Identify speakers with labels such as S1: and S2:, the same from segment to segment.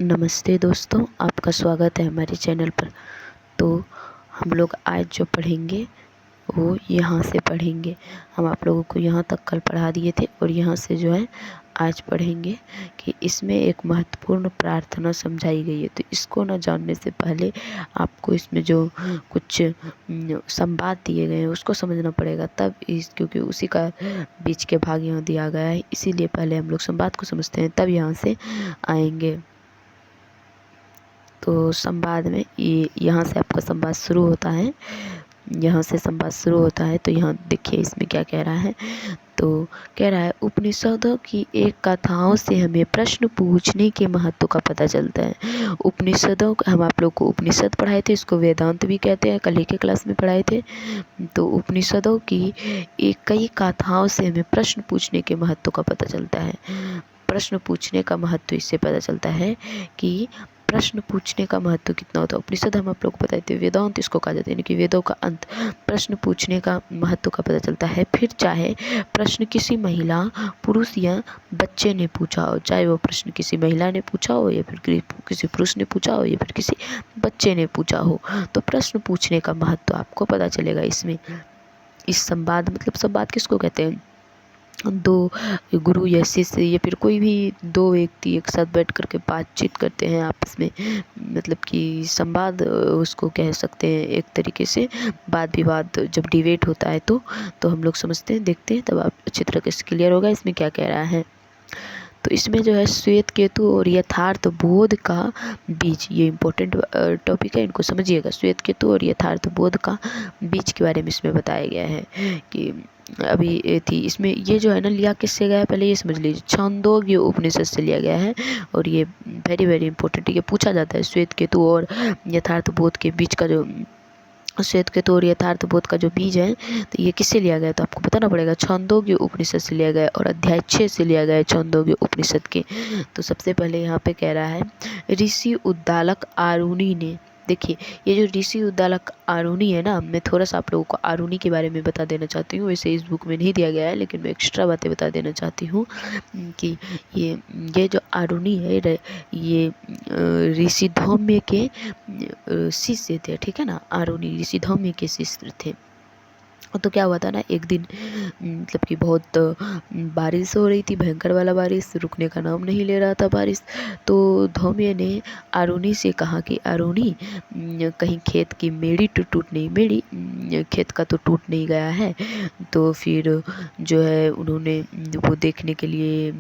S1: नमस्ते दोस्तों, आपका स्वागत है हमारे चैनल पर। तो हम लोग आज जो पढ़ेंगे वो यहाँ से पढ़ेंगे। हम आप लोगों को यहाँ तक कल पढ़ा दिए थे और यहाँ से जो है आज पढ़ेंगे कि इसमें एक महत्वपूर्ण प्रार्थना समझाई गई है। तो इसको ना जानने से पहले आपको इसमें जो कुछ संवाद दिए गए हैं उसको समझना पड़ेगा, तब क्योंकि उसी का बीच के भाग यहाँ दिया गया है, इसीलिए पहले हम लोग संवाद को समझते हैं तब यहाँ से आएंगे। तो संवाद में ये यहाँ से आपका संवाद शुरू होता है, यहाँ से संवाद शुरू होता है। तो यहाँ देखिए इसमें क्या कह रहा है। तो कह रहा है, उपनिषदों की एक कथाओं से हमें प्रश्न पूछने के महत्व का पता चलता है। उपनिषदों हम आप लोग को उपनिषद पढ़ाए थे, इसको वेदांत भी कहते हैं, कल ही के क्लास में पढ़ाए थे। तो उपनिषदों की कई कथाओं से हमें प्रश्न पूछने के महत्व का पता चलता है। प्रश्न पूछने का महत्व इससे पता चलता है कि प्रश्न पूछने का महत्व कितना होता है। उपनिषद हम आप लोग को बताए थे, वेदांत इसको कहा जाता है, यानी कि वेदों का अंत। प्रश्न पूछने का महत्व का पता चलता है। फिर चाहे प्रश्न किसी महिला, पुरुष या बच्चे ने पूछा हो, चाहे वो प्रश्न किसी महिला ने पूछा हो या फिर किसी पुरुष ने पूछा हो या फिर किसी बच्चे ने पूछा हो, तो प्रश्न पूछने का महत्व आपको पता चलेगा इसमें। इस संवाद मतलब संवाद किसको कहते हैं? दो गुरु या शिष्य या फिर कोई भी दो व्यक्ति एक साथ बैठ कर के बातचीत करते हैं आपस में, मतलब कि संवाद उसको कह सकते हैं एक तरीके से। वाद विवाद जब डिबेट होता है तो हम लोग समझते हैं, देखते हैं, तब आप अच्छी तरह से क्लियर होगा इसमें क्या कह रहा है। तो इसमें जो है श्वेत केतु और यथार्थ बोध का बीज, ये इम्पोर्टेंट टॉपिक है, इनको समझिएगा। श्वेत केतु और यथार्थ बोध का बीज के बारे में इसमें बताया गया है कि अभी थी इसमें ये जो है ना, लिया किससे गया है पहले ये समझ लीजिए। छांदोग्य उपनिषद से लिया गया है और ये वेरी वेरी इंपॉर्टेंट, ये पूछा जाता है। श्वेत केतु और यथार्थ बोध के बीच का जो श्वेत केतु और यथार्थ बोध का जो बीज है, तो ये किससे लिया गया, तो आपको बताना पड़ेगा। छांदोग्य उपनिषद से लिया गया और अध्याय 6 से लिया गया है छांदोग्य उपनिषद के। तो सबसे पहले यहाँ पे कह रहा है, ऋषि उद्दालक आरुणि ने, देखिए ये जो ऋषि उद्दालक आरुणि है ना, मैं थोड़ा सा आप लोगों को आरुणि के बारे में बता देना चाहती हूँ। वैसे इस बुक में नहीं दिया गया है, लेकिन मैं एक्स्ट्रा बातें बता देना चाहती हूँ कि ये जो आरुणि है ये ऋषि धौम्य के शिष्य थे, ठीक है ना। आरुणि ऋषि धौम्य के शिष्य थे। तो क्या हुआ था ना, एक दिन मतलब कि बहुत बारिश हो रही थी, भयंकर वाला बारिश, रुकने का नाम नहीं ले रहा था बारिश। तो धौम्य ने आरुणि से कहा कि आरुणि, कहीं खेत की मेड़ी तो टूट नहीं, मेड़ी खेत का तो टूट नहीं गया है। तो फिर जो है उन्होंने वो देखने के लिए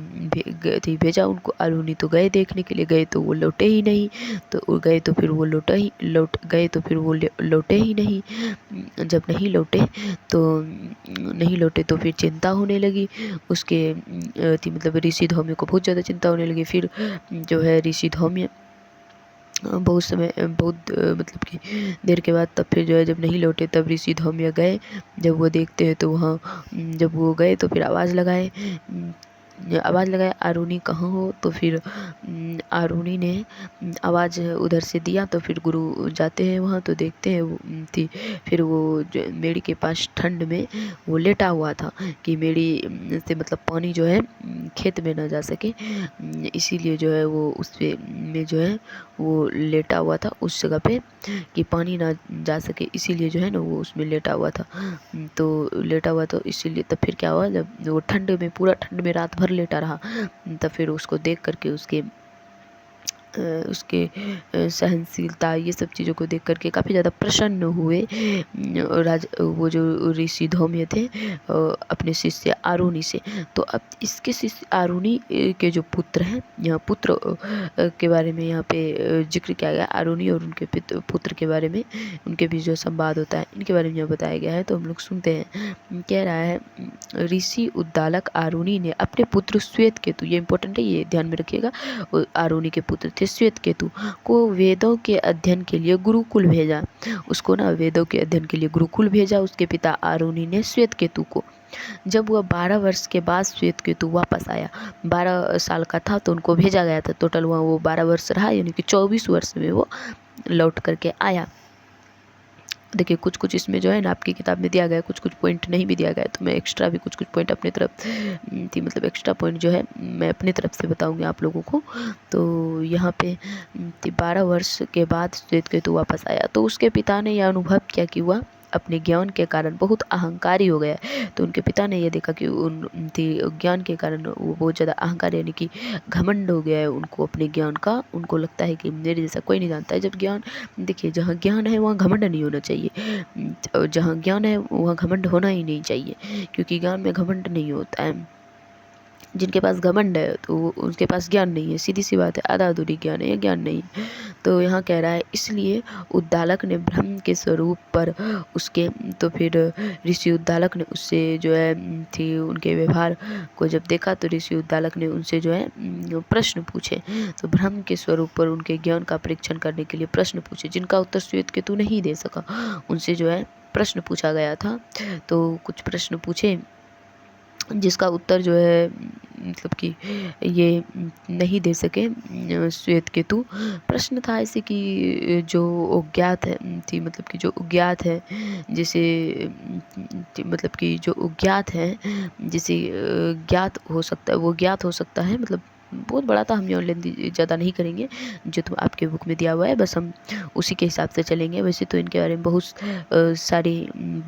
S1: भेजा उनको। आरुणि तो गए देखने के लिए, गए तो वो लौटे ही नहीं। तो गए तो फिर वो लौट गए तो फिर वो लौटे ही नहीं। जब नहीं लौटे तो फिर चिंता होने लगी उसके मतलब ऋषि धौम्य को बहुत ज़्यादा चिंता होने लगी। फिर जो है ऋषि धौम्य बहुत मतलब कि देर के बाद, तब फिर जो है जब नहीं लौटे तब ऋषि धौम्य गए। जब वो देखते हैं तो वहाँ जब वो गए तो फिर आवाज़ लगाए, आरुणि कहाँ हो। तो फिर आरुणि ने आवाज़ उधर से दिया। तो फिर गुरु जाते हैं वहाँ, तो देखते हैं वो थी। फिर वो जो मेड़ी के पास ठंड में वो लेटा हुआ था कि मेड़ी से मतलब पानी जो है खेत में ना जा सके, इसीलिए जो है वो उस पे में जो है वो लेटा हुआ था उस जगह पे कि पानी ना जा सके, इसीलिए जो है ना वो उसमें लेटा हुआ था। तो लेटा हुआ तो इसीलिए तब फिर क्या हुआ, जब वो ठंड में पूरा ठंड में रात भर लेटा रहा, तब फिर उसको देख करके उसके सहनशीलता, ये सब चीज़ों को देख करके काफ़ी ज़्यादा प्रसन्न हुए वो जो ऋषि धौम्य थे अपने शिष्य आरुणि से। तो अब इसके शिष्य आरुणि के जो पुत्र हैं, यहाँ पुत्र के बारे में यहाँ पे जिक्र किया गया। आरुणि और उनके पुत्र के बारे में, उनके बीच जो संवाद होता है इनके बारे में यहाँ बताया गया है। तो हम लोग सुनते हैं। कह रहा है, ऋषि उद्दालक आरुणि ने अपने पुत्र श्वेत केतु, ये इंपॉर्टेंट है, ये ध्यान में रखिएगा, आरुणि के पुत्र थे श्वेत केतु, को वेदों के अध्ययन के लिए गुरुकुल भेजा। उसको ना वेदों के अध्ययन के लिए गुरुकुल भेजा उसके पिता आरुणि ने श्वेत केतु को। जब वह 12 वर्ष के बाद श्वेत केतु वापस आया, 12 साल का था तो उनको भेजा गया था, टोटल वहाँ वो 12 वर्ष रहा, यानी कि 24 वर्ष में वो लौट करके आया। देखिए कुछ कुछ इसमें जो है ना आपकी किताब में दिया गया है, कुछ कुछ पॉइंट नहीं भी दिया गया है, तो मैं एक्स्ट्रा भी कुछ कुछ पॉइंट अपनी तरफ थी, मतलब एक्स्ट्रा पॉइंट जो है मैं अपनी तरफ से बताऊंगी आप लोगों को। तो यहाँ पे 12 वर्ष के बाद श्वेतकेतु वापस आया, तो उसके पिता ने यह अनुभव किया कि वह अपने ज्ञान के कारण बहुत अहंकारी हो गया। तो उनके पिता ने यह देखा कि ज्ञान के कारण वो बहुत ज़्यादा अहंकार यानी कि घमंड हो गया है उनको अपने ज्ञान का। उनको लगता है कि मेरे जैसा कोई नहीं जानता है। जब ज्ञान, देखिए जहाँ ज्ञान है वहाँ घमंड नहीं होना चाहिए, और जहाँ ज्ञान है वहाँ घमंड होना ही नहीं चाहिए, क्योंकि ज्ञान में घमंड नहीं होता है। जिनके पास घमंड है तो उनके पास ज्ञान नहीं है, सीधी सी बात है, आधा अधूरी ज्ञान है या ज्ञान नहीं। तो यहाँ कह रहा है इसलिए उद्दालक ने ब्रह्म के स्वरूप पर उसके, तो फिर ऋषि उद्दालक ने उससे जो है थी उनके व्यवहार को जब देखा, तो ऋषि उद्दालक ने उनसे जो है प्रश्न पूछे। तो ब्रह्म के स्वरूप पर उनके ज्ञान का परीक्षण करने के लिए प्रश्न पूछे, जिनका उत्तर श्वेतकेतु नहीं दे सका। उनसे जो है प्रश्न पूछा गया था। तो कुछ प्रश्न पूछे जिसका उत्तर जो है मतलब कि ये नहीं दे सके श्वेतकेतु। प्रश्न था ऐसे कि जो अज्ञात है थी, मतलब कि जो अज्ञात है जिसे मतलब कि जो अज्ञात है जिसे ज्ञात हो सकता है, वो ज्ञात हो सकता है। मतलब बहुत बड़ा था, हम यहाँ लेंदी ज़्यादा नहीं करेंगे, जो तो आपके बुक में दिया हुआ है बस हम उसी के हिसाब से चलेंगे। वैसे तो इनके बारे में बहुत सारी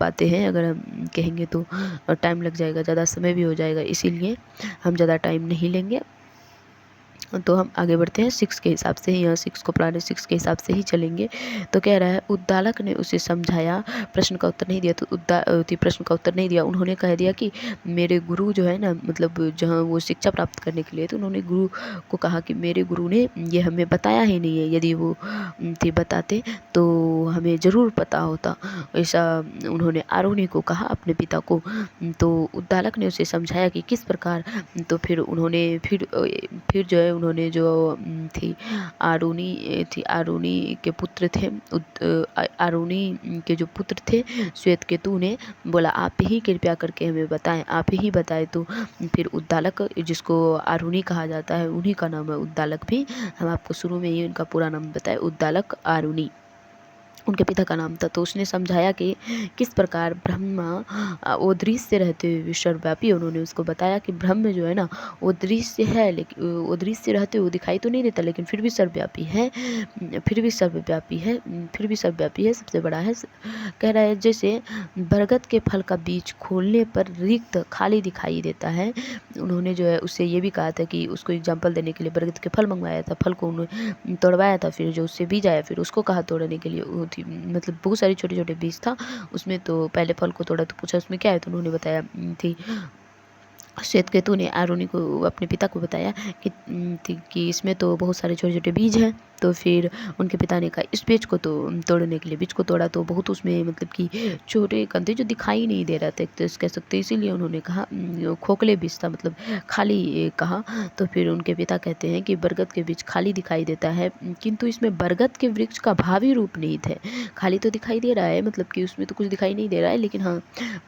S1: बातें हैं, अगर हम कहेंगे तो टाइम लग जाएगा, ज़्यादा समय भी हो जाएगा, इसीलिए हम ज़्यादा टाइम नहीं लेंगे। तो हम आगे बढ़ते हैं 6 के हिसाब से ही, यहाँ 6 को पुराने 6 के हिसाब से ही चलेंगे। तो कह रहा है उद्दालक ने उसे समझाया, प्रश्न का उत्तर नहीं दिया, तो प्रश्न का उत्तर नहीं दिया। उन्होंने कह दिया कि मेरे गुरु जो है ना, मतलब जहाँ वो शिक्षा प्राप्त करने के लिए, तो उन्होंने गुरु को कहा कि मेरे गुरु ने ये हमें बताया ही नहीं है, यदि वो थे बताते तो हमें ज़रूर पता होता, ऐसा उन्होंने आरोनी को कहा, अपने पिता को। तो उद्दालक ने उसे समझाया कि किस प्रकार। तो फिर उन्होंने फिर जो है उन्होंने जो थी आरुणी के पुत्र थे, आरुणी के जो पुत्र थे श्वेतकेतु ने बोला आप ही कृपया करके हमें बताएं, आप ही बताएं। तो फिर उद्दालक, जिसको आरुणी कहा जाता है, उन्हीं का नाम है उद्दालक भी। हम आपको शुरू में ही उनका पूरा नाम बताए, उद्दालक आरुणी उनके पिता का नाम था। तो उसने समझाया कि किस प्रकार ब्रह्मा वो दृश्य रहते हुए सर्वव्यापी। उन्होंने उसको बताया कि ब्रह्म जो है ना वो दृश्य है, लेकिन वो दृश्य रहते हुए दिखाई तो नहीं देता, लेकिन फिर भी सर्वव्यापी है, फिर भी सर्वव्यापी है, फिर भी सर्वव्यापी है, सबसे बड़ा है। कह रहा है जैसे बरगद के फल का बीज खोलने पर रिक्त खाली दिखाई देता है। उन्होंने जो है उससे ये भी कहा था कि उसको एग्जाम्पल देने के लिए बरगद के फल मंगवाया था, फल को उन्होंने तोड़वाया था, फिर जो उससे बीज आया फिर उसको कहा तोड़ने के लिए। वो थी मतलब बहुत सारी छोटे छोटे बीज था उसमें। तो पहले फल को तोड़ा तो पूछा उसमें क्या है, तो उन्होंने बताया थी श्वेतकेतु ने आरुणी को, अपने पिता को बताया कि इसमें तो बहुत सारे छोटे छोटे बीज हैं। तो फिर उनके पिता ने कहा इस बीज को तो तोड़ने के लिए बीज को तोड़ा, तो बहुत उसमें मतलब कि छोटे कंधे जो दिखाई नहीं दे रहा था, तो कह सकते, इसीलिए उन्होंने कहा खोखले बीज था, मतलब खाली कहा। तो फिर उनके पिता कहते हैं कि बरगद के बीज खाली दिखाई देता है, किंतु इसमें बरगद के वृक्ष का भावी रूप निहित है। खाली तो दिखाई दे रहा है, मतलब कि उसमें तो कुछ दिखाई नहीं दे रहा है, लेकिन हाँ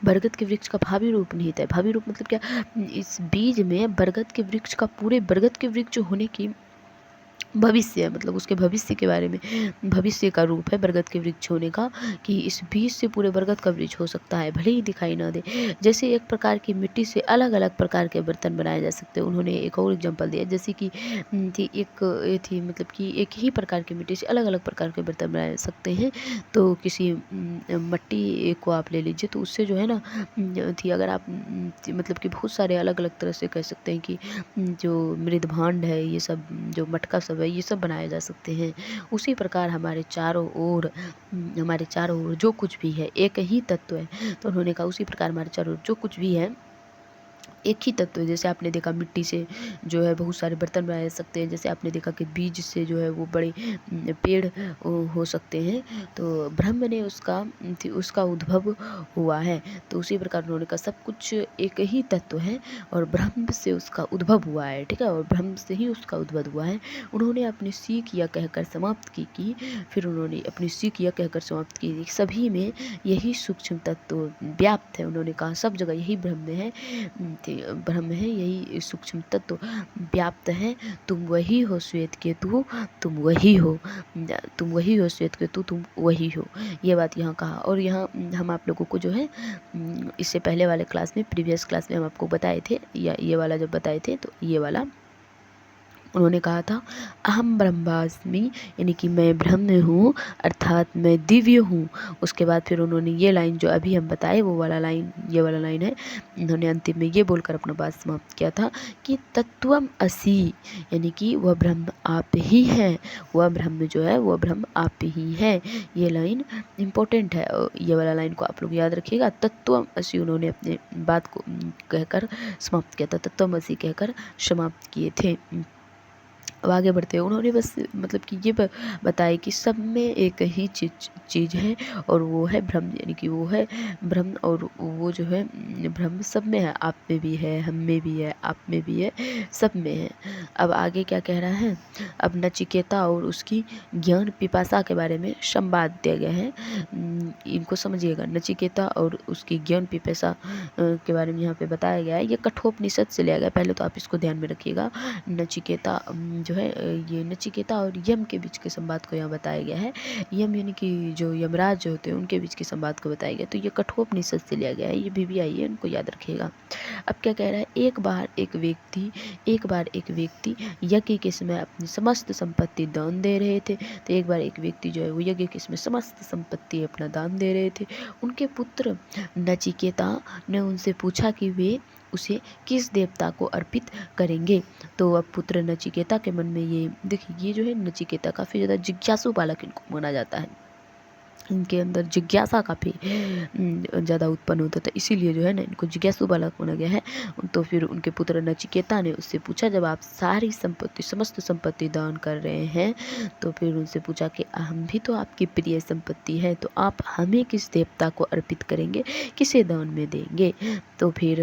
S1: बरगद के वृक्ष का भावी रूप निहित है। भावी रूप मतलब क्या, इस बीज में बरगद के वृक्ष का, पूरे बरगद के वृक्ष होने की भविष्य है, मतलब उसके भविष्य के बारे में, भविष्य का रूप है बरगद के वृक्ष होने का, कि इस बीज से पूरे बरगद का वृक्ष हो सकता है, भले ही दिखाई ना दे। जैसे एक प्रकार की मिट्टी से अलग अलग प्रकार के बर्तन बनाए जा सकते हैं। उन्होंने एक और एग्जांपल दिया, जैसे कि थी एक ये थी मतलब कि एक ही प्रकार की मिट्टी से अलग अलग प्रकार के बर्तन बनाए जा सकते हैं। तो किसी मिट्टी को आप ले लीजिए, तो उससे जो है ना थी, अगर आप मतलब कि बहुत सारे अलग अलग तरह से कह सकते हैं कि जो मृद भांड है, ये सब जो मटका सब है, ये सब बनाए जा सकते हैं। उसी प्रकार हमारे चारों ओर जो कुछ भी है एक ही तत्व है। तो उन्होंने कहा उसी प्रकार हमारे चारों ओर जो कुछ भी है एक ही तत्व है। जैसे आपने देखा मिट्टी से जो है बहुत सारे बर्तन बनाए जा सकते हैं, जैसे आपने देखा कि बीज से जो है वो बड़े पेड़ हो सकते हैं। तो ब्रह्म ने उसका उद्भव हुआ है। तो उसी प्रकार उन्होंने कहा सब कुछ एक ही तत्व है और ब्रह्म से उसका उद्भव हुआ है, ठीक है, और ब्रह्म से ही उसका उद्भव हुआ है। उन्होंने अपनी सीख यह कहकर समाप्त की फिर उन्होंने अपनी सीख यह कहकर समाप्त की सभी में यही सूक्ष्म तत्व व्याप्त है। उन्होंने कहा सब जगह यही ब्रह्म है, ब्रह्म है, यही सूक्ष्म तत्व व्याप्त है। तुम वही हो श्वेत केतु, तुम वही हो, तुम वही हो श्वेत केतु, तुम वही हो। ये बात यहाँ कहा। और यहाँ हम आप लोगों को जो है इससे पहले वाले क्लास में, प्रीवियस क्लास में हम आपको बताए थे, या ये वाला जब बताए थे तो ये वाला उन्होंने कहा था अहम ब्रह्मास्मि, यानी कि मैं ब्रह्म हूँ, अर्थात मैं दिव्य हूँ। उसके बाद फिर उन्होंने ये लाइन जो अभी हम बताए वो वाला लाइन, ये वाला लाइन है, उन्होंने अंतिम में ये बोलकर अपना बात समाप्त किया था कि तत्वम असि, यानी कि वह ब्रह्म आप ही है, वह ब्रह्म जो है वह ब्रह्म आप ही है। ये लाइन इम्पोर्टेंट है, ये वाला लाइन को आप लोग याद रखिएगा। तत्वम असि उन्होंने अपने बात को कहकर समाप्त किया था, तत्वम असि कहकर समाप्त किए थे। अब आगे बढ़ते हैं। उन्होंने बस मतलब कि ये बताया कि सब में एक ही चीज़ है और वो है ब्रह्म, यानी कि वो है ब्रह्म, और वो जो है ब्रह्म सब में है, आप में भी है, हम में भी है, आप में भी है, सब में है। अब आगे क्या कह रहा है, अब नचिकेता और उसकी ज्ञान पिपासा के बारे में संवाद दिया गया है। इनको समझिएगा, नचिकेता और उसकी ज्ञान पिपासा के बारे में यहाँ पे बताया गया है। ये कठोपनिषद से लिया गया, पहले तो आप इसको ध्यान में रखिएगा। नचिकेता जो है, ये नचिकेता और यम के बीच के संवाद को यहाँ बताया गया है। यम यानी कि जो यमराज जो होते हैं उनके बीच के संवाद को बताया गया, तो ये कठोपनिषद से लिया गया है। ये भी आई है, उनको याद रखिएगा। अब क्या कह रहा है, एक बार एक व्यक्ति यज्ञ के समय अपनी समस्त संपत्ति दान दे रहे थे। तो एक बार एक व्यक्ति जो है वो यज्ञ के समय समस्त संपत्ति अपना दान दे रहे थे। उनके पुत्र नचिकेता ने उनसे पूछा कि वे उसे किस देवता को अर्पित करेंगे। तो अब पुत्र नचिकेता के मन में ये देखिए, ये जो है नचिकेता काफ़ी ज़्यादा जिज्ञासु बालक इनको माना जाता है, इनके अंदर जिज्ञासा काफ़ी ज़्यादा उत्पन्न होता था, इसीलिए जो है ना इनको जिज्ञासु बालक माना गया है। तो फिर उनके पुत्र नचिकेता ने उससे पूछा, जब आप सारी संपत्ति समस्त संपत्ति दान कर रहे हैं, तो फिर उनसे पूछा कि हम भी तो आपकी प्रिय संपत्ति है, तो आप हमें किस देवता को अर्पित करेंगे, किसे दान में देंगे। तो फिर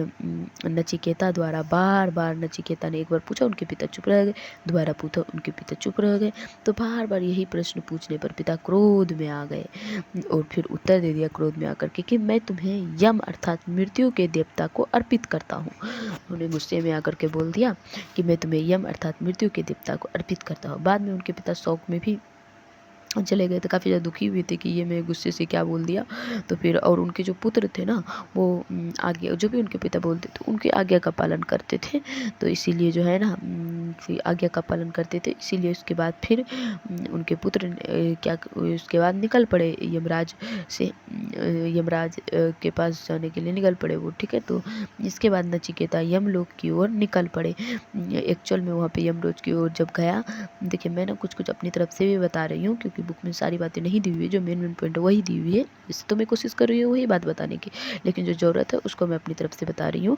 S1: नचिकेता द्वारा बार बार नचिकेता ने एक बार पूछा, उनके पिता चुप रह गए, दोबारा पूछा, उनके पिता चुप रह गए। तो बार बार यही प्रश्न पूछने पर पिता क्रोध में आ गए और फिर उत्तर दे दिया क्रोध में आकर के कि मैं तुम्हें यम अर्थात मृत्यु के देवता को अर्पित करता हूँ। उन्होंने गुस्से में आकर के बोल दिया कि मैं तुम्हें यम अर्थात मृत्यु के देवता को अर्पित करता हूँ। बाद में उनके पिता शौक में भी चले गए, तो काफ़ी ज़्यादा दुखी हुए थे कि ये मैं गुस्से से क्या बोल दिया। तो फिर और उनके जो पुत्र थे ना, वो आगे जो भी उनके पिता बोलते थे उनकी आज्ञा का पालन करते थे, तो इसीलिए जो है ना आज्ञा का पालन करते थे, इसीलिए उसके बाद फिर उनके पुत्र क्या उसके बाद निकल पड़े यमराज से, यमराज के पास जाने के लिए निकल पड़े वो, ठीक है। तो इसके बाद नचिकेता यमलोक की ओर निकल पड़े। एक्चुअल में वहाँ पे यमलोक की ओर जब गया, देखिए मैं ना कुछ कुछ अपनी तरफ से भी बता रही हूँ, क्योंकि बुक में सारी बातें नहीं दी हुई है, जो मेन पॉइंट वही दी हुई है, इससे तो मैं कोशिश कर रही हूँ वही बात बताने की, लेकिन जो ज़रूरत है उसको मैं अपनी तरफ से बता रही हूँ।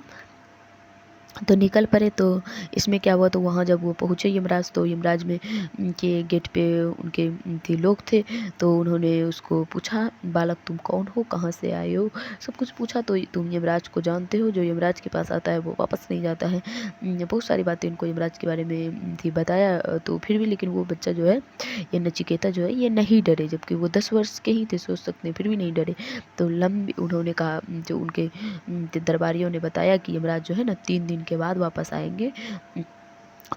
S1: तो निकल पड़े। तो इसमें क्या हुआ, तो वहाँ जब वो पहुँचे यमराज, तो यमराज में के गेट पे उनके लोग थे। तो उन्होंने उसको पूछा, बालक तुम कौन हो, कहाँ से आए हो, सब कुछ पूछा। तो तुम यमराज को जानते हो, जो यमराज के पास आता है वो वापस नहीं जाता है। बहुत सारी बातें उनको यमराज के बारे में थी बताया, तो फिर भी लेकिन वो बच्चा जो है, ये नचिकेता जो है, ये नहीं डरे, जबकि वो 10 वर्ष के ही थे, सोच सकते हैं, फिर भी नहीं डरे। तो लंबी उन्होंने कहा, जो उनके दरबारियों ने बताया कि यमराज जो है ना 3 दिन के बाद वापस आएंगे।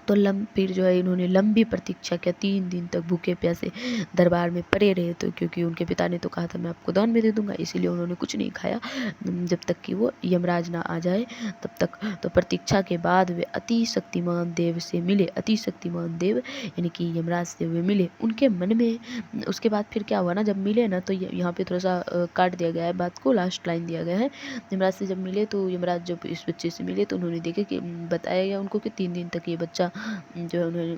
S1: तो फिर जो है इन्होंने लंबी प्रतीक्षा किया, 3 दिन तक भूखे प्यासे दरबार में पड़े रहे। तो क्योंकि उनके पिता ने तो कहा था मैं आपको दान में दे दूंगा, इसीलिए उन्होंने कुछ नहीं खाया जब तक कि वो यमराज ना आ जाए तब तक। तो प्रतीक्षा के बाद वे अति शक्तिमान देव से मिले, अति शक्तिमान देव यानी कि यमराज से वे मिले। उनके मन में उसके बाद फिर क्या हुआ ना, जब मिले ना, तो यहाँ पे थोड़ा सा काट दिया गया है बात को, लास्ट लाइन दिया गया है। यमराज से जब मिले, तो यमराज जब इस बच्चे से मिले तो उन्होंने देखा कि बताया गया उनको कि 3 दिन तक ये बच्चा जो है उन्होंने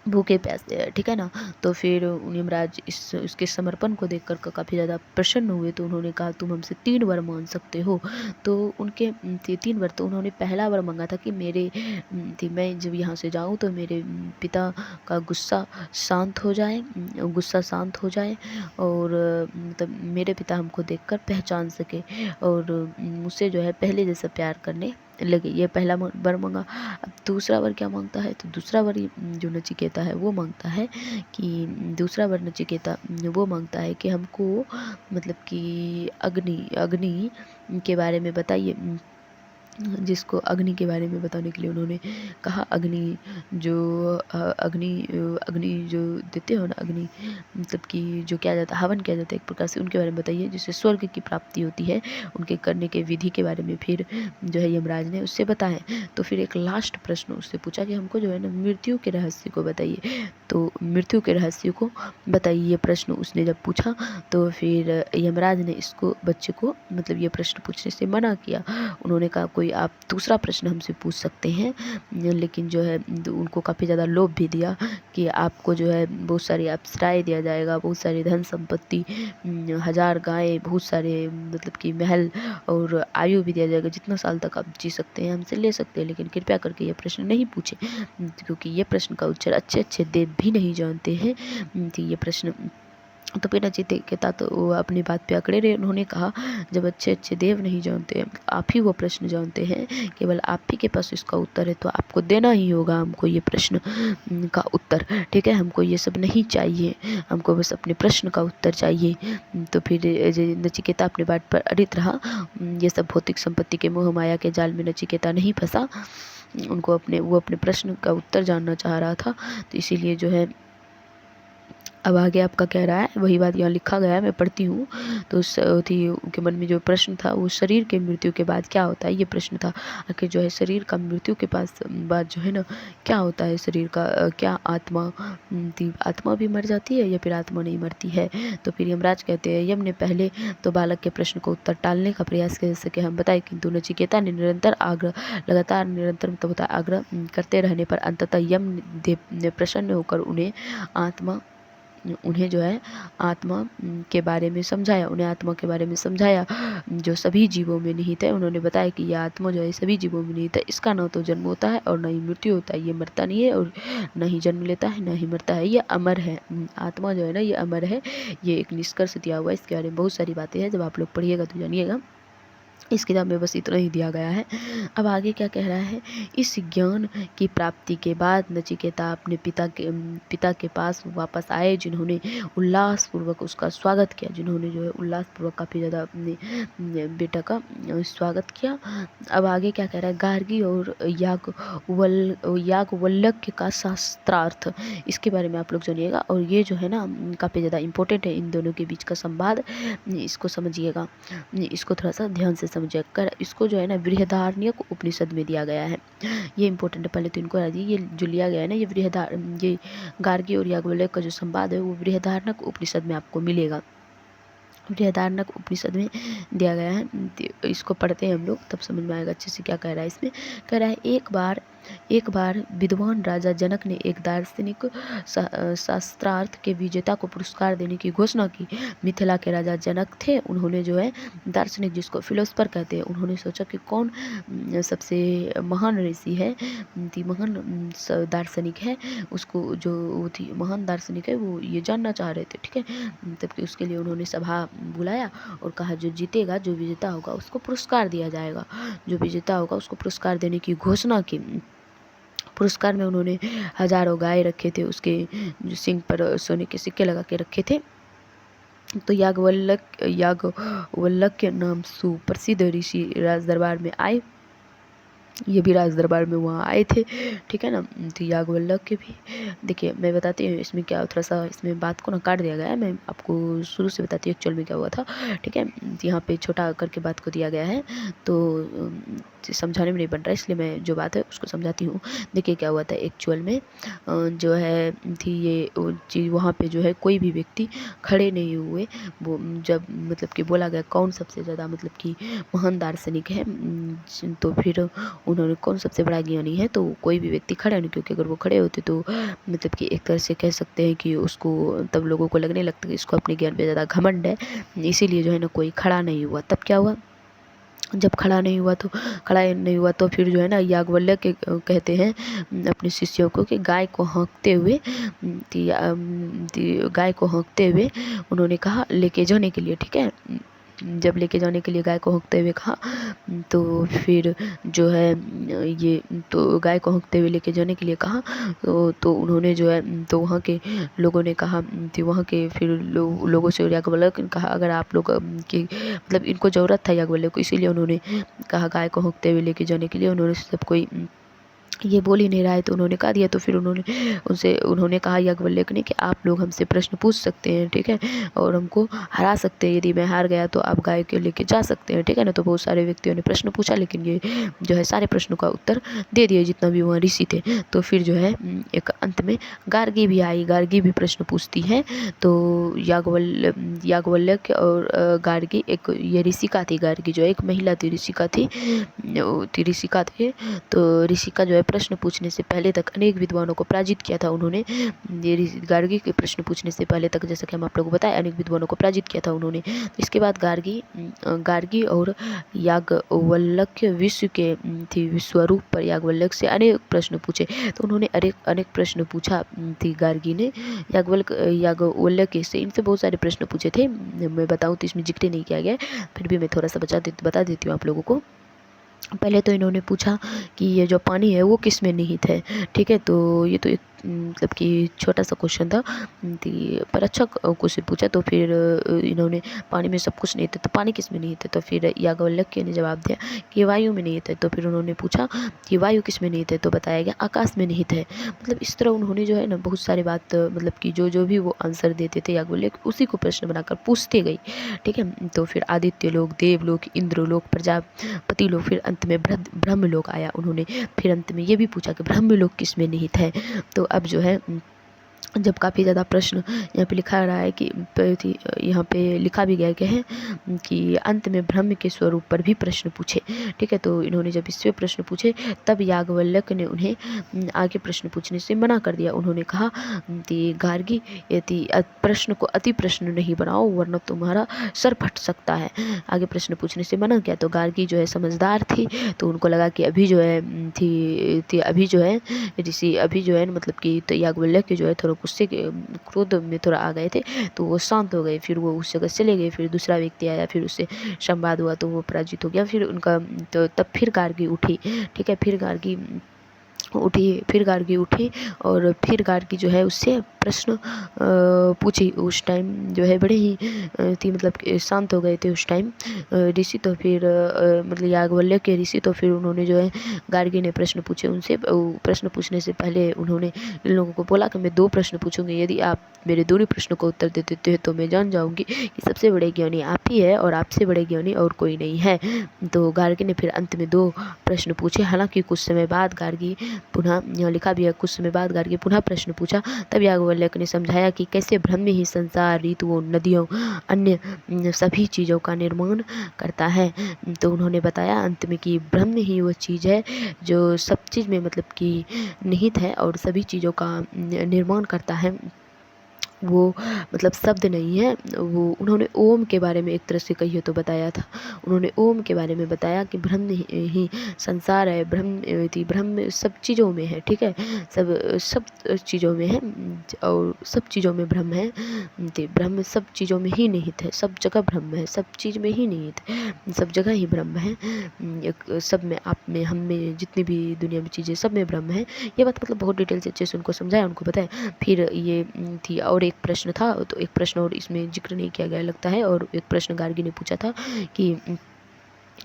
S1: भूखे प्यासे है, ठीक है ना। तो फिर यमराज उसके समर्पण को देखकर काफ़ी ज़्यादा प्रसन्न हुए। तो उन्होंने कहा तुम हमसे 3 वर मांग सकते हो। तो उनके 3 वर, तो उन्होंने पहला वर मांगा था कि मैं जब यहाँ से जाऊँ तो मेरे पिता का गुस्सा शांत हो जाए, और मतलब मेरे पिता हमको देखकर पहचान सके और मुझसे जो है पहले जैसा प्यार करने लगे। ये पहला वर मांगा। अब दूसरा वर क्या मांगता है, तो दूसरा वर जो नचिकेता है वो मांगता है कि दूसरा वर नचिकेता वो मांगता है कि हमको मतलब कि अग्नि के बारे में बताइए, जिसको अग्नि के बारे में बताने के लिए उन्होंने कहा, अग्नि जो अग्नि जो देते हो ना, अग्नि मतलब कि जो किया जाता है, हवन किया जाता है एक प्रकार से, उनके बारे में बताइए जिससे स्वर्ग की प्राप्ति होती है, उनके करने के विधि के बारे में फिर जो है यमराज ने उससे बताएं। तो फिर एक लास्ट प्रश्न उससे पूछा कि हमको जो है ना मृत्यु के रहस्य को बताइए। तो मृत्यु के रहस्य को बताइए, ये प्रश्न उसने जब पूछा तो फिर यमराज ने इसको बच्चे को मतलब ये प्रश्न पूछने से मना किया। उन्होंने कहा कोई आप दूसरा प्रश्न हमसे पूछ सकते हैं, लेकिन जो है उनको काफ़ी ज़्यादा लोभ भी दिया कि आपको जो है बहुत सारी अप्सराएँ दिया जाएगा, बहुत सारी धन संपत्ति, 1000 गायें, बहुत सारे मतलब कि महल और आयु भी दिया जाएगा, जितना साल तक आप जी सकते हैं हमसे ले सकते हैं, लेकिन कृपया करके ये प्रश्न नहीं पूछें, क्योंकि ये प्रश्न का उत्तर अच्छे अच्छे देव भी नहीं जानते हैं। तो ये प्रश्न तो फिर नचिकेता तो वो अपनी बात पे अकड़े रहे। उन्होंने कहा जब अच्छे अच्छे देव नहीं जानते हैं, आप ही वो प्रश्न जानते हैं, केवल आप ही के पास इसका उत्तर है, तो आपको देना ही होगा हमको ये प्रश्न का उत्तर, ठीक है। हमको ये सब नहीं चाहिए, हमको बस अपने प्रश्न का उत्तर चाहिए। तो फिर नचिकेता अपनी बात पर अड़ित रहा। ये सब भौतिक संपत्ति के मोह माया के जाल में नचिकेता नहीं फंसा। वो अपने प्रश्न का उत्तर जानना चाह रहा था, तो इसीलिए जो है अब आगे आपका कह रहा है वही बात यहाँ लिखा गया है, मैं पढ़ती हूँ। तो थी उनके मन में जो प्रश्न था वो शरीर के मृत्यु के बाद क्या होता है, ये प्रश्न था। आखिर जो है शरीर का मृत्यु के पास बाद जो है ना क्या होता है शरीर का, क्या आत्मा आत्मा भी मर जाती है या फिर आत्मा नहीं मरती है। तो फिर यमराज कहते हैं, यम ने पहले तो बालक के प्रश्न को उत्तर टालने का प्रयास किया, जैसे कि हम बताए, किंतु नचिकेता ने लगातार निरंतर मतलब होता है आग्रह करते रहने पर अंततः यम ने प्रसन्न होकर उन्हें जो है आत्मा के बारे में समझाया, उन्हें आत्मा के बारे में समझाया जो सभी जीवों में निहित है। उन्होंने बताया कि यह आत्मा जो है सभी जीवों में निहित है, इसका न तो जन्म होता है और न ही मृत्यु होता है, ये मरता नहीं है और न ही जन्म लेता है न ही मरता है, ये अमर है। आत्मा जो है ना ये अमर है, ये एक निष्कर्ष दिया हुआ है। इसके बारे में बहुत सारी बातें हैं, जब आप लोग पढ़िएगा तो जानिएगा। इस किताब में बस इतना ही दिया गया है। अब आगे क्या कह रहा है, इस ज्ञान की प्राप्ति के बाद नचिकेता अपने पिता के पास वापस आए, जिन्होंने उल्लासपूर्वक उसका स्वागत किया, जिन्होंने जो है उल्लासपूर्वक काफ़ी ज़्यादा अपने बेटा का स्वागत किया। अब आगे क्या कह रहा है, गार्गी और याज्ञवल्क्य का शास्त्रार्थ, इसके बारे में आप लोग जानिएगा। और ये जो है ना काफ़ी ज़्यादा इंपॉर्टेंट है, इन दोनों के बीच का संवाद, इसको समझिएगा, इसको थोड़ा सा ध्यान से समझिए कर। इसको जो है ना बृहदारण्यक उपनिषद में दिया गया है, ये इंपॉर्टेंट है, पहले तो इनको याद। ये जो लिया गया है ना ये गार्गी और याज्ञवल्क्य का जो संवाद है वो बृहदारण्यक उपनिषद में आपको मिलेगा, बृहदारण्यक उपनिषद में दिया गया है। इसको पढ़ते हैं हम लोग तब समझ में आएगा अच्छे से क्या कह रहा है। इसमें कह रहा है, एक बार विद्वान राजा जनक ने एक दार्शनिक शास्त्रार्थ के विजेता को पुरस्कार देने की घोषणा की। मिथिला के राजा जनक थे, उन्होंने जो है दार्शनिक जिसको फिलोसफर कहते हैं, उन्होंने सोचा कि कौन सबसे महान ऋषि है, महान दार्शनिक है, उसको जो थी महान दार्शनिक है वो ये जानना चाह रहे थे, ठीक है। तब कि उसके लिए उन्होंने सभा बुलाया और कहा जो जीतेगा, जो विजेता होगा उसको पुरस्कार दिया जाएगा, जो विजेता होगा उसको पुरस्कार देने की घोषणा की। पुरस्कार में उन्होंने हजारों गाय रखे थे, उसके जो सिंग पर सोने के सिक्के लगा के रखे थे। तो याज्ञवल्क्य नाम सुप्रसिद्ध ऋषि राज दरबार में आए, ये भी राज दरबार में वहाँ आए थे, ठीक है ना। तो याज्ञवल्क्य भी, देखिए मैं बताती हूँ इसमें क्या, थोड़ा सा इसमें बात को ना काट दिया गया है, मैं आपको शुरू से बताती हूँ एक्चुअल में क्या हुआ था, ठीक है। यहाँ पे छोटा करके बात को दिया गया है, तो समझाने में नहीं बन रहा, इसलिए मैं जो बात है उसको समझाती हूँ। देखिए क्या हुआ था एक्चुअल में, जो है थी ये चीज़, वहाँ पे जो है कोई भी व्यक्ति खड़े नहीं हुए। वो जब मतलब कि बोला गया कौन सबसे ज़्यादा मतलब कि महान दार्शनिक है, तो फिर उन्होंने कौन सबसे बड़ा ज्ञानी है, तो कोई भी व्यक्ति खड़ा नहीं, क्योंकि अगर वो खड़े होते तो मतलब कि एक तरह से कह सकते हैं कि उसको तब लोगों को लगने लगता है कि इसको अपने ज्ञान पे ज़्यादा घमंड है, इसीलिए जो है ना कोई खड़ा नहीं हुआ। तब क्या हुआ, जब खड़ा नहीं हुआ तो फिर जो है ना याज्ञवल्क्य कहते हैं अपने शिष्यों को कि गाय को हाँकते हुए उन्होंने कहा लेके जाने के लिए, ठीक है। जब लेके जाने के लिए गाय को हौंकते हुए कहा, तो फिर जो है ये तो गाय को हौंकते हुए लेके जाने के लिए कहा, तो उन्होंने जो है तो वहाँ के लोगों ने कहा, तो वहाँ के फिर लोगों से याज्ञवल्क्य ने कहा अगर आप लोग की मतलब इनको ज़रूरत था याज्ञवल्क्य को, इसीलिए उन्होंने कहा गाय को हौंकते हुए लेके जाने के लिए। उन्होंने सब कोई ये बोल ही नहीं रहा है तो उन्होंने कहा दिया। तो फिर उन्होंने कहा याज्ञवल्क्य ने कि आप लोग हमसे प्रश्न पूछ सकते हैं, ठीक है, और हमको हरा सकते हैं। यदि मैं हार गया तो आप गाय को लेके जा सकते हैं, ठीक है ना। तो बहुत सारे व्यक्तियों ने प्रश्न पूछा, लेकिन ये जो है सारे प्रश्नों का उत्तर दे दिए जितना भी वहाँ ऋषि थे। तो फिर जो है एक अंत में गार्गी भी आई, गार्गी भी प्रश्न पूछती है। तो याज्ञवल्क्य और गार्गी, एक ये ऋषिका थी, गार्गी जो एक महिला थी, ऋषिका थी, ऋषिका थे। तो ऋषिका जो है प्रश्न पूछने से पहले तक अनेक विद्वानों को पराजित किया था उन्होंने। गार्गी के प्रश्न पूछने से पहले तक, जैसा कि हम आप लोगों को बताया, अनेक विद्वानों को पराजित किया था उन्होंने। इसके बाद गार्गी और याज्ञवल्क्य विश्व के थी विश्वरूप पर याज्ञवल्क्य से अनेक प्रश्न पूछे। तो उन्होंने अनेक प्रश्न पूछा थी गार्गी ने याज्ञवल्क्य से। इनसे बहुत सारे प्रश्न पूछे थे, मैं बताऊँ तो इसमें जिक्र नहीं किया गया, फिर भी मैं थोड़ा सा बता देती हूँ आप लोगों को। पहले तो इन्होंने पूछा कि ये जो पानी है वो किस में निहित है, ठीक है। तो ये तो एक मतलब कि छोटा सा क्वेश्चन था, पर अच्छा क्वेश्चन पूछा। तो फिर इन्होंने पानी में सब कुछ निहित है, तो पानी किस में निहित है। तो फिर याज्ञवल्क्य ने जवाब दिया कि वायु में निहित है। तो फिर उन्होंने पूछा कि वायु किस में निहित है, तो बताया गया आकाश में निहित है। मतलब इस तरह उन्होंने जो है ना बहुत सारी बात, मतलब कि जो भी वो आंसर देते थे याज्ञवल्क्य, उसी को प्रश्न बनाकर पूछते गई, ठीक है। तो फिर आदित्य लोक, देवलोक, इंद्रलोक, प्रजापति लोक, फिर अंत में ब्रह्मलोक आया। उन्होंने फिर अंत में ये भी पूछा कि ब्रह्मलोक किस में निहित है। तो अब जो है जब काफ़ी ज़्यादा प्रश्न यहाँ पे लिखा रहा है कि यहाँ पे लिखा भी गया क्या है कि अंत में ब्रह्म के स्वरूप पर भी प्रश्न पूछे, ठीक है। तो इन्होंने जब इससे प्रश्न पूछे तब याज्ञवल्क्य ने उन्हें आगे प्रश्न पूछने से मना कर दिया। उन्होंने कहा कि गार्गी, यदि प्रश्न को अति प्रश्न नहीं बनाओ वरना तुम्हारा सर फट सकता है। आगे प्रश्न पूछने से मना किया। तो गार्गी जो है समझदार थी, तो उनको लगा कि अभी जो है अभी जो है ऋषि अभी जो है मतलब कि तो याज्ञवल्क्य जो है थोड़ा गुस्से के क्रोध में थोड़ा आ गए थे, तो वो शांत हो गए। फिर वो उस जगह चले गए। फिर दूसरा व्यक्ति आया, फिर उससे संवाद हुआ, तो वो पराजित हो गया। फिर उनका तो तब फिर गार्गी उठी, ठीक है। फिर गार्गी उठी और फिर गार्गी जो है उससे प्रश्न पूछी। उस टाइम जो है बड़े ही थी मतलब शांत हो गए थे उस टाइम ऋषि। तो फिर मतलब याज्ञवल्क्य के ऋषि, तो फिर उन्होंने जो है गार्गी ने प्रश्न पूछे उनसे। प्रश्न पूछने से पहले उन्होंने इन लोगों को बोला कि मैं 2 प्रश्न पूछूंगी, यदि आप मेरे दोनों प्रश्नों को उत्तर दे देते हैं तो मैं जान जाऊंगी कि सबसे बड़े ज्ञानी आप ही है और आपसे बड़े ज्ञानी और कोई नहीं है। तो गार्गी ने फिर अंत में 2 प्रश्न पूछे। हालांकि कुछ समय बाद गार्गी पुनः, यहाँ लिखा भी है, कुछ समय बाद गार्गी पुनः प्रश्न पूछा। तब याज्ञवल्क्य ने समझाया कि कैसे ब्रह्म ही संसार, ऋतुओं, नदियों, अन्य सभी चीज़ों का निर्माण करता है। तो उन्होंने बताया अंत में कि ब्रह्म ही वो चीज़ है जो सब चीज़ में मतलब कि निहित है और सभी चीज़ों का निर्माण करता है। वो मतलब शब्द नहीं है वो। उन्होंने ओम के बारे में एक तरह से कहिए तो बताया था। उन्होंने ओम के बारे में बताया कि ब्रह्म ही संसार है, ब्रह्म सब चीज़ों में है, ठीक है। सब चीज़ों में है और सब चीज़ों में ब्रह्म है। ब्रह्म सब चीज़ों में ही निहित है, सब जगह ब्रह्म है, सब चीज़ में ही निहित है, सब जगह ही ब्रह्म है। एक सब में, आप में, हम में, जितनी भी दुनिया में चीज़ें सब में ब्रह्म है। ये बात मतलब बहुत डिटेल से अच्छे से उनको समझाया, उनको बताया। फिर ये थी और एक प्रश्न था, तो एक प्रश्न और इसमें जिक्र नहीं किया गया लगता है। और एक प्रश्न गार्गी ने पूछा था कि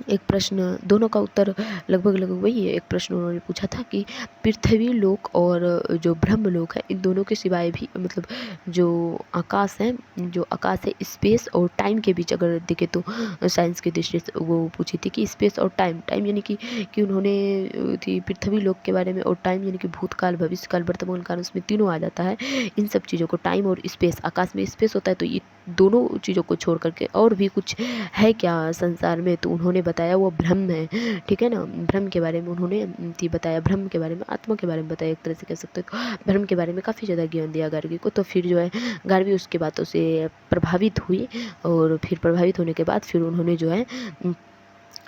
S1: एक प्रश्न, दोनों का उत्तर लगभग वही है। एक प्रश्न उन्होंने पूछा था कि पृथ्वी लोक और जो ब्रह्म लोक है, इन दोनों के सिवाय भी मतलब जो आकाश है, स्पेस और टाइम के बीच अगर देखे तो साइंस की दृष्टि से वो पूछी थी कि स्पेस और टाइम यानी कि उन्होंने थी पृथ्वी लोक के बारे में, और टाइम यानी कि भूतकाल, भविष्यकाल, वर्तमान काल, उसमें तीनों आ जाता है। इन सब चीज़ों को, टाइम और स्पेस, आकाश में स्पेस होता है, तो ये दोनों चीज़ों को छोड़ करके और भी कुछ है क्या संसार में, तो उन्होंने बताया वो ब्रह्म है, ठीक है ना। ब्रह्म के बारे में उन्होंने बताया, ब्रह्म के बारे में, आत्मा के बारे में बताया, एक तरह से कह सकते हो। ब्रह्म के बारे में काफ़ी ज़्यादा ज्ञान दिया गार्गी को। तो फिर जो है गार्गी उसके बातों से प्रभावित हुई, और फिर प्रभावित होने के बाद फिर उन्होंने जो है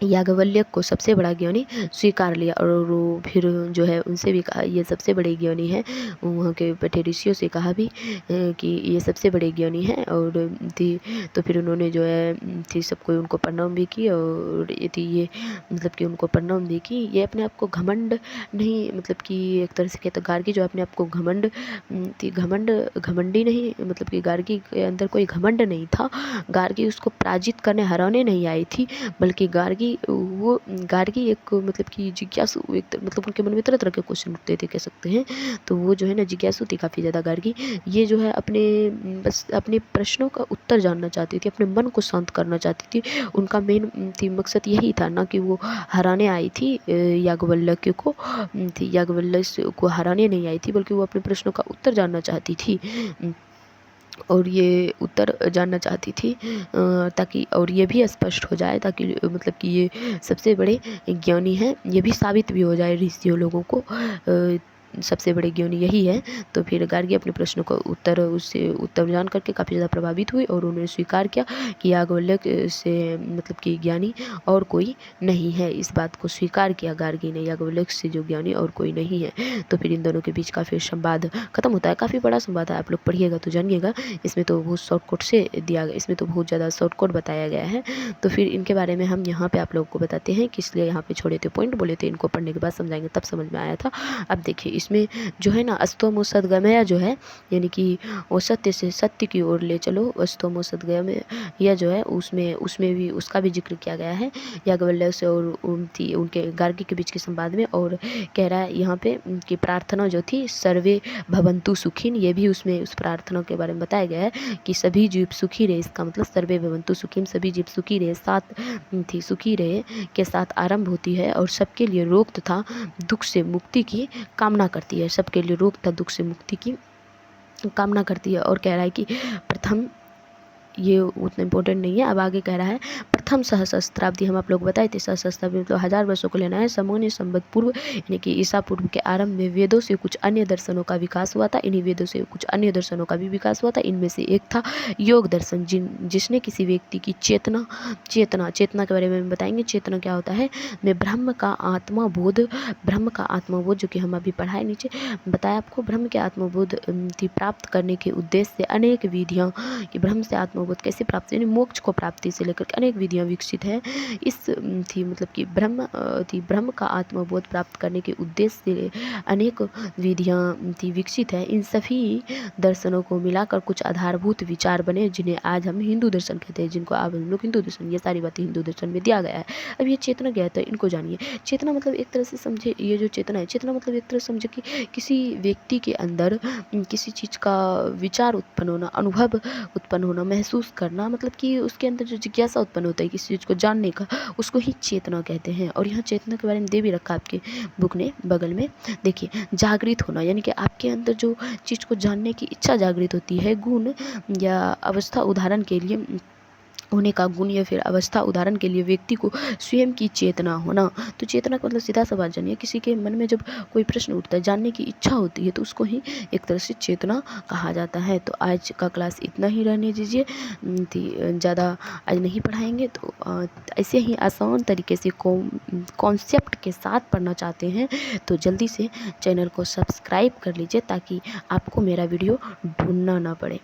S1: याज्ञवल्क्य को सबसे बड़ा ज्ञानी स्वीकार लिया और वो फिर जो है उनसे भी कहा ये सबसे बड़े ज्ञानी हैं। वहाँ के बैठे ऋषियों से कहा भी कि ये सबसे बड़े ज्ञानी हैं और थी। तो फिर उन्होंने जो है थी सबको उनको प्रणाम भी की और ये थी ये मतलब कि उनको प्रणाम भी की। ये अपने आप को घमंड नहीं मतलब कि एक तरह से कहते गार्गी जो अपने आप को घमंड थी घमंडी नहीं मतलब कि गार्गी के अंदर कोई घमंड नहीं था। गार्गी उसको पराजित करने हराने नहीं आई थी, बल्कि गार्गी एक मतलब कि जिज्ञासु एक मतलब उनके मन में तरह तरह के क्वेश्चन उठते थे कह सकते हैं। तो वो जो है ना जिज्ञासु थी काफ़ी ज़्यादा गार्गी। ये जो है बस अपने प्रश्नों का उत्तर जानना चाहती थी, अपने मन को शांत करना चाहती थी। उनका मेन थी मकसद यही था, ना कि वो हराने आई थी याज्ञवल्क्य को थी याज्ञवल्क्य को हराने नहीं आई थी, बल्कि वो अपने प्रश्नों का उत्तर जानना चाहती थी। और ये उत्तर जानना चाहती थी ताकि और ये भी स्पष्ट हो जाए ताकि मतलब कि ये सबसे बड़े ज्ञानी हैं, ये भी साबित भी हो जाए ऋषियों लोगों को सबसे बड़े ज्ञानी यही है। तो फिर गार्गी अपने प्रश्नों का उससे उत्तर जान करके काफ़ी ज़्यादा प्रभावित हुई और उन्होंने स्वीकार किया कि याज्ञवल्क्य से मतलब कि ज्ञानी और कोई नहीं है। इस बात को स्वीकार किया गार्गी ने, याज्ञवल्क्य से जो ज्ञानी और कोई नहीं है। तो फिर इन दोनों के बीच काफ़ी संवाद खत्म होता है। काफ़ी बड़ा संवाद है, आप लोग पढ़िएगा तो जानिएगा। इसमें तो बहुत शॉर्टकट से दिया गया, इसमें तो बहुत ज़्यादा शॉर्टकट बताया गया है। तो फिर इनके बारे में हम यहाँ पे आप लोगों को बताते हैं कि इसलिए यहाँ पे छोड़े थे पॉइंट बोले थे, इनको पढ़ने के बाद समझाएंगे तब समझ में आया था। अब देखिए इसमें जो है ना अस्तोमो सद्गमया जो है यानी कि वो सत्य से सत्य की ओर ले चलो, अस्तोमो सद्गमया जो है उसमें भी उसका भी जिक्र किया गया है याज्ञवल्क्य से और उनके गार्गी के बीच के संवाद में। और कह रहा है यहाँ पे कि प्रार्थना जो थी सर्वे भवन्तु सुखिन, ये भी उसमें उस प्रार्थना के बारे में बताया गया है कि सभी जीव सुखी रहे। इसका मतलब सर्वे भवन्तु सुखिन, सभी जीव सुखी रहे, साथ थी सुखी रहे के साथ आरंभ होती है और सबके लिए रोग तथा दुख से मुक्ति की कामना करती है, सबके लिए रोग तथा दुख से मुक्ति की कामना करती है। और कह रहा है कि प्रथम ये उतना इम्पोर्टेंट नहीं है। अब आगे कह रहा है प्रथम सहस्त्राब्दी, हम आप लोग बताए थे सहस्त्राब्दी मतलब 1000 वर्षों को लेना है। सामान्य संवत पूर्व यानी कि ईसा पूर्व के आरंभ में वेदों से कुछ अन्य दर्शनों का विकास हुआ था। इन्हीं वेदों से कुछ अन्य दर्शनों का भी विकास हुआ था। इनमें से एक था योग दर्शन, जिसने किसी व्यक्ति की चेतना के बारे में बताएंगे। चेतना क्या होता है, में ब्रह्म का आत्मबोध जो कि हम अभी पढ़ाए नीचे बताया आपको, ब्रह्म के आत्मबोध प्राप्त करने के उद्देश्य से अनेक विधियाँ कि ब्रह्म से आत्मबोध कैसे प्राप्त यानी मोक्ष को प्राप्ति से लेकर अनेक विधियां विकसित है। इस थी मतलब कि ब्रह्म का आत्मबोध प्राप्त करने के उद्देश्य से अनेक विधियां थी विकसित है। इन सभी दर्शनों को मिलाकर कुछ आधारभूत विचार बने जिन्हें आज हम हिंदू दर्शन कहते हैं, जिनको आप हम लोग हिंदू दर्शन, ये सारी बातें हिंदू दर्शन में दिया गया है। अब ये चेतना क्या है, इनको जानिए। चेतना मतलब एक तरह से समझे, ये जो चेतना है, चेतना मतलब एक तरह से समझे कि किसी व्यक्ति के अंदर किसी चीज़ का विचार उत्पन्न होना, अनुभव उत्पन्न होना, महसूस करना, मतलब कि उसके अंदर जो जिज्ञासा उत्पन्न होता है किसी चीज़ को जानने का, उसको ही चेतना कहते हैं। और यहाँ चेतना के बारे में दे भी रखा आपके बुक ने बगल में, देखिए जागृत होना यानी कि आपके अंदर जो चीज़ को जानने की इच्छा जागृत होती है, गुण या अवस्था उदाहरण के लिए होने का गुण या फिर अवस्था उदाहरण के लिए व्यक्ति को स्वयं की चेतना होना। तो चेतना का मतलब सीधा सा बात जानिए, किसी के मन में जब कोई प्रश्न उठता है, जानने की इच्छा होती है, तो उसको ही एक तरह से चेतना कहा जाता है। तो आज का क्लास इतना ही रहने दीजिए, ज़्यादा आज नहीं पढ़ाएंगे। तो ऐसे ही आसान तरीके से कॉन्सेप्ट के साथ पढ़ना चाहते हैं तो जल्दी से चैनल को सब्सक्राइब कर लीजिए ताकि आपको मेरा वीडियो ढूंढना ना पड़े।